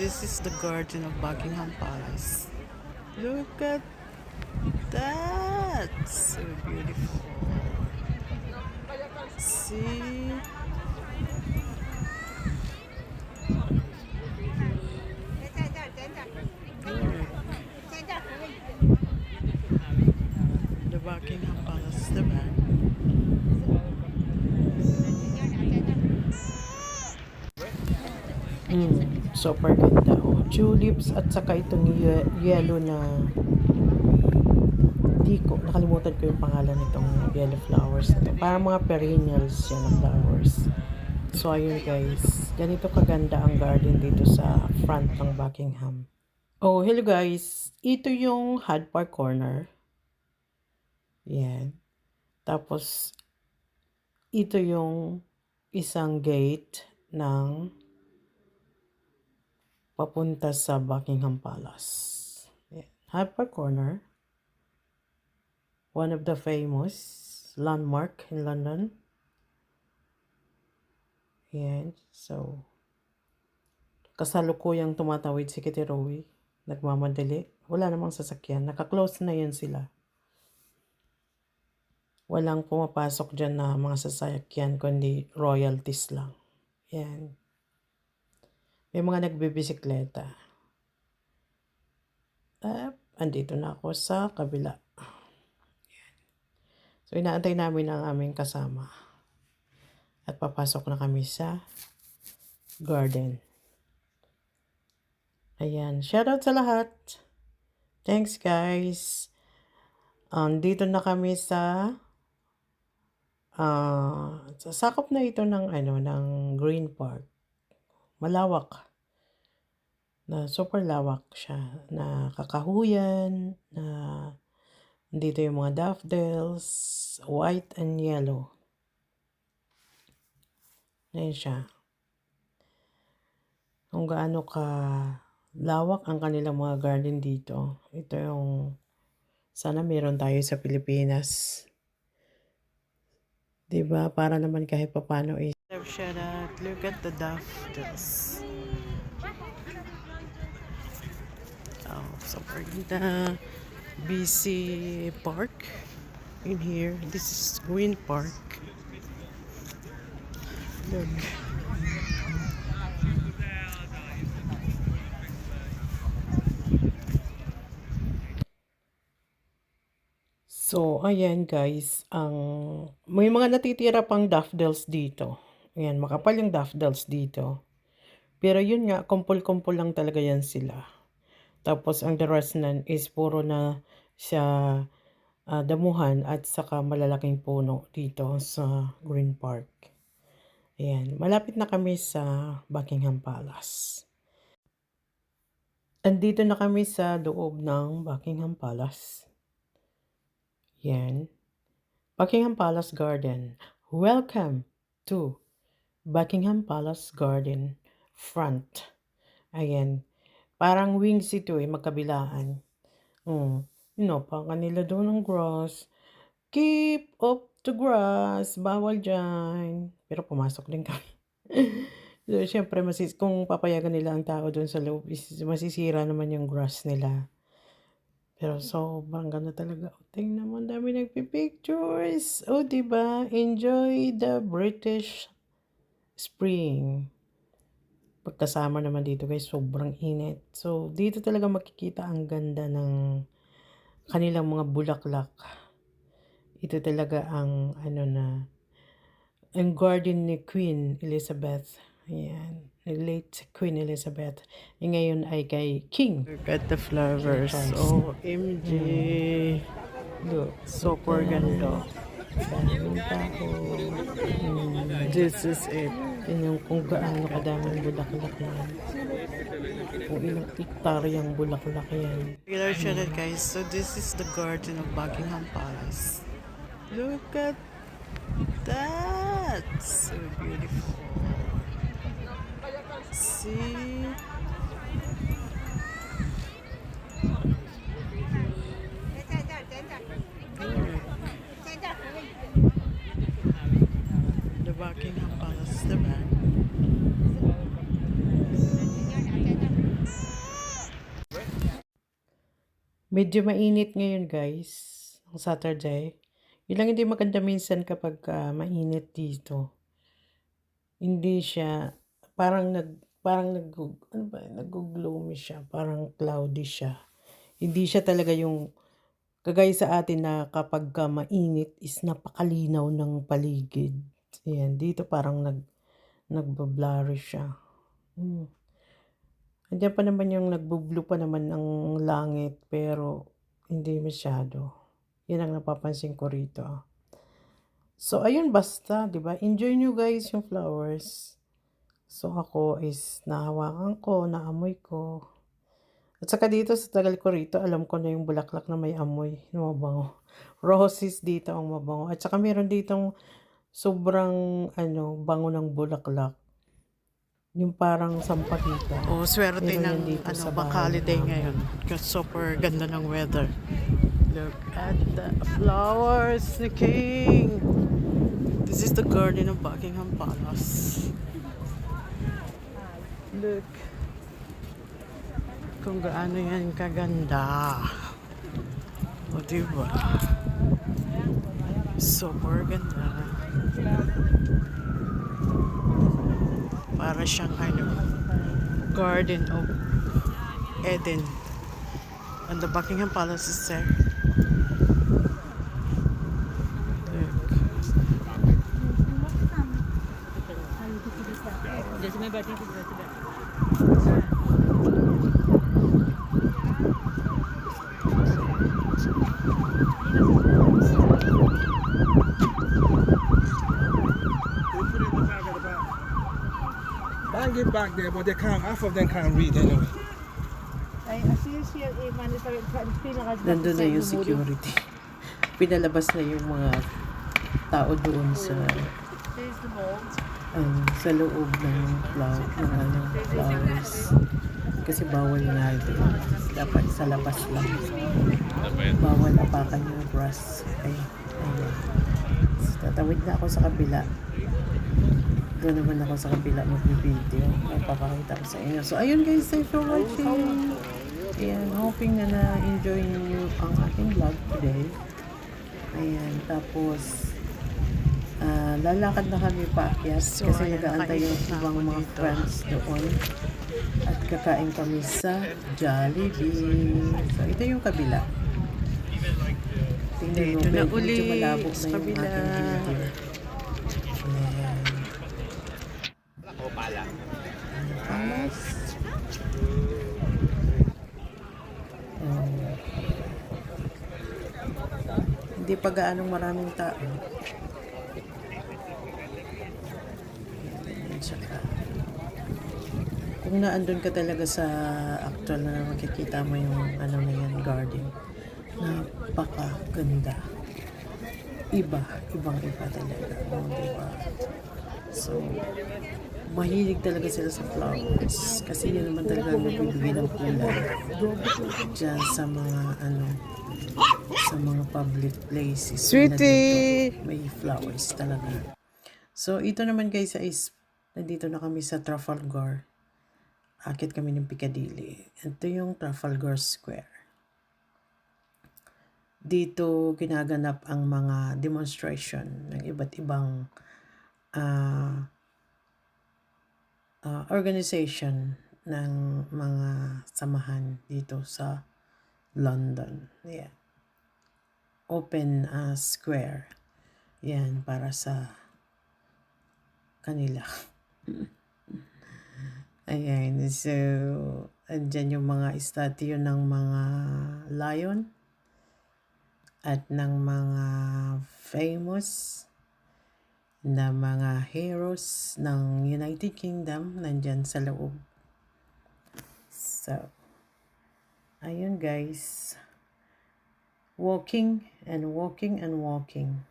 this is the garden of Buckingham Palace. Look at that! So beautiful. See? Look. The Buckingham Palace, diba? Super ganda. Oh, tulips at saka itong yellow na nakalimutan ko yung pangalan nitong yellow flowers na to. Parang mga perennials yan na flowers. So ayun guys, ganito kaganda ang garden dito sa front ng Buckingham. Oh, hello guys. Ito yung Hyde Park Corner. Yan. Tapos ito yung isang gate ng papunta sa Buckingham Palace. Yan. Hyde Park Corner. One of the famous landmark in London. Yan. So, kasalukuyang tumatawid si Kitty Rowe. Nagmamadali. Wala namang sasakyan. Naka-close na yan sila. Walang pumapasok dyan na mga sasakyan, kundi royalties lang. Yan. May mga nagbibisikleta. Andito na ako sa kabila. So, inaantay namin ang aming kasama. At papasok na kami sa garden. Ayan. Shoutout sa lahat. Thanks, guys. Dito na kami sa sakop na ito ng Green Park. Malawak. Super lawak siya. Na kakahuyan, na dito yung mga daffodils, white and yellow. Ayan siya. Kung gaano ka lawak ang kanilang mga garden dito. Ito yung sana meron tayo sa Pilipinas. Diba? Para naman kahit papano is. Look at the daffodils. Oh, super ganda. BC Park in here. This is Green Park. Look. So, ayan guys, may mga natitira pang daffodils dito. Ayan, makapal yung daffodils dito. Pero yun nga, kumpul-kumpul lang talaga yan sila. Tapos, ang the rest nun is puro na siya damuhan at saka malalaking puno dito sa Green Park. Ayan, malapit na kami sa Buckingham Palace. Andito na kami sa loob ng Buckingham Palace. Yan. Buckingham Palace Garden. Welcome to Buckingham Palace Garden front. Ayan. Parang wings ito magkabilaan. Pa kanila doon ng grass. Keep up the grass. Bawal dyan. Pero pumasok din kami. So, syempre, kung papayagan nila ang tao doon sa loob, masisira naman yung grass nila. Pero sobrang ganda talaga. Tingnan mo, dami nagpipictures. Diba? Enjoy the British spring. Pagkasama naman dito guys, sobrang init. So, dito talaga makikita ang ganda ng kanilang mga bulaklak. Ito talaga ang ang garden ni Queen Elizabeth. Ayan. Late Queen Elizabeth. Ngayon ay kay King. Look at the flowers. OMG. Look. Super ganda. Daming tao. This is it. Tingnan kung gaano kadaming bulaklak yan. Kung ilang hektaryang bulaklak yan. Guys, so this is the garden of Buckingham Palace. Look at that. So beautiful. See? The Buckingham Palace, diba? Medyo mainit ngayon guys, ang Saturday. Yun lang hindi maganda minsan kapagka mainit dito. Hindi siya parang ano ba, naggo-gloomy siya, parang cloudy siya. Hindi siya talaga yung kagaya sa atin na kapagka mainit is napakalinaw ng paligid. Ayan, dito parang nagba-blurry siya. Andiyan pa naman yung nagbu-blue pa naman ang langit pero hindi masyado. Yan ang napapansin ko rito. So ayun basta, 'di ba? Enjoy nyo guys yung flowers. So ako is nahawakan ko, naamoy ko. At saka dito sa tagal ko rito, alam ko na yung bulaklak na may amoy, na mabango. Roses dito ang mabango. At saka meron ditong sobrang bango ng bulaklak. Yung parang sampagita. Oh, swerte Meron yan ng dito sa Bank bahay Holiday namin. ngayon. Kasi super ganda ng weather. Look at the flowers, the king. This is the garden of Buckingham Palace. Look. Kung gaano yan kaganda. O diba? Super ganda. Para siyang Garden of Eden. And the Buckingham Palace is there. Look. जैसे मैं बैठी थी वैसे बैठी I get back there, but they can't. Half of them can't read anyway. Ay, siya pinaka Nandun na yung security. Pinalabas na yung mga tao doon sa loob ng flowers. Kasi bawal nga ito. Dapat sa labas lang. Bawal apakan yung grass. Okay. Ayan. So, tatawid na ako sa kabila. Doon naman ako sa kabila mag-video. Papakita ko sa inyo. So, ayun guys. Thanks for watching. Ayan. Hoping na na-enjoy niyo ang aking vlog today. Ayan. Tapos, lalakad na kami paakyat kasi nag-aantay yung ibang mga friends doon. At kakain kami sa Jollibee. So, ito yung kabila. Tingnan mo, Dito na medyo uli malabo na sa yung kabila. ating video. Ayan. Palas. Hindi pa gaanong maraming tao. Tsaka, kung naandun ka talaga sa actual na makikita mo yung na yan, garden, napakaganda. Ibang iba talaga. Diba? So, mahilig talaga sila sa flowers. Kasi yun naman talaga nagbibigay ng kulay dyan sa mga sa mga public places. Sweetie! May flowers talaga. So, ito naman guys is nandito na kami sa Trafalgar. Akit kami ng Piccadilly. Ito yung Trafalgar Square. Dito ginaganap ang mga demonstration ng iba't ibang organization ng mga samahan dito sa London. Yeah. Open square. Yan, para sa kanila. Ayan, so, andyan yung mga statue ng mga lion at ng mga famous na mga heroes ng United Kingdom nandyan sa loob. So, ayun guys. Walking and walking and walking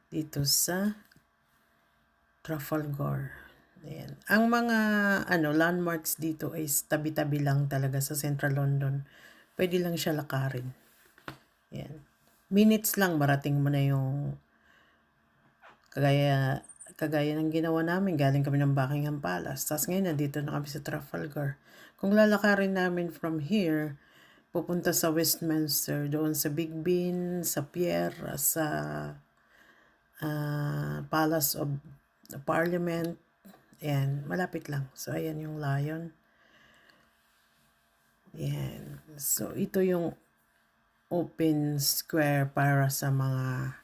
dito sa Trafalgar. Ayan. Ang mga landmarks dito ay tabi-tabi lang talaga sa Central London. Pwede lang siya lakarin. Ayan. Minutes lang marating mo na yung kagaya ng ginawa namin. Galing kami ng Buckingham Palace. Tapos ngayon nandito na kami sa Trafalgar. Kung lalakarin namin from here, pupunta sa Westminster, doon sa Big Ben, sa Pier, sa Palace of Parliament. Ayan, malapit lang. So, ayan yung Lion. Ayan. So, ito yung open square para sa mga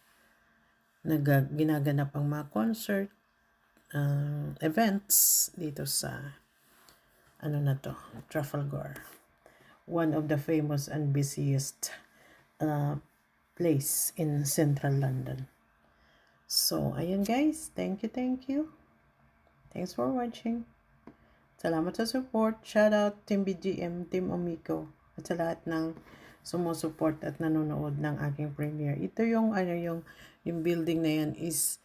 ginaganap ang mga concert, events dito sa Trafalgar. One of the famous and busiest place in central London. So, ayan guys. Thank you. Thanks for watching. Salamat sa support. Shout out Team BGM, Team Omiko, at sa lahat ng sumusuport at nanonood ng aking premiere. Ito yung yung building na yan is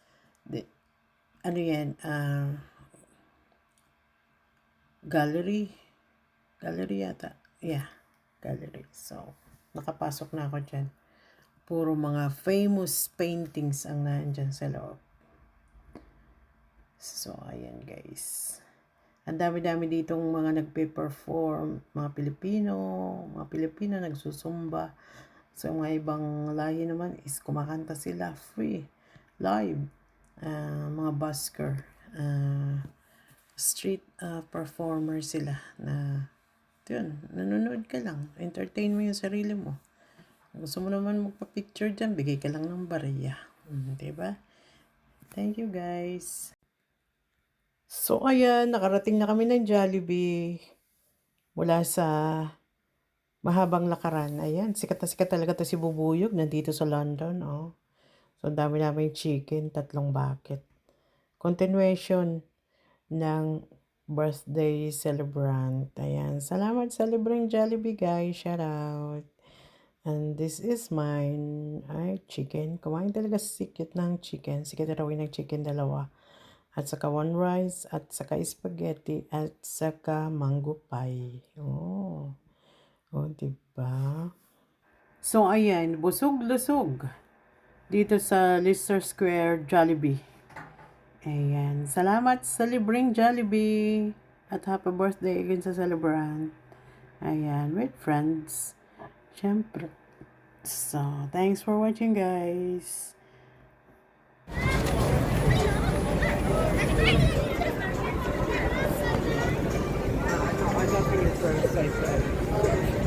gallery yata. Yeah, gallery. So, nakapasok na ako dyan. Puro mga famous paintings ang nandyan sa loob. So, ayan guys. Ang dami-dami ditong mga nagpe-perform, mga Pilipino nagsusumba. So, mga ibang lahi naman is kumakanta sila free, live. Mga busker, street performer sila na yun, nanonood ka lang, entertain mo yung sarili mo. Kung gusto mo naman magpa-picture dyan, bigay ka lang ng barya. Diba? Thank you guys. So, ayan, nakarating na kami ng Jollibee mula sa mahabang lakaran. Ayan, sikat na sikat talaga to si Bubuyog nandito sa London. Oh. So, dami-dami chicken, 3 bucket. Continuation ng birthday celebrant. Ayan, salamat Celebrant Jollibee guys. Shout out. And this is mine. Ay, chicken. Kumain talaga si cute ng chicken. Si Katirawin ng chicken 2. At saka 1 rice. At saka spaghetti. At saka mango pie. Oh, diba? So, ayan. Busog-lusog. Dito sa Leicester Square, Jollibee. Ayan. Salamat sa libreng Jollibee. At happy birthday again sa celebrant. Ayan. With friends. Siyempre. So, thanks for watching guys. I don't think it's very safe there.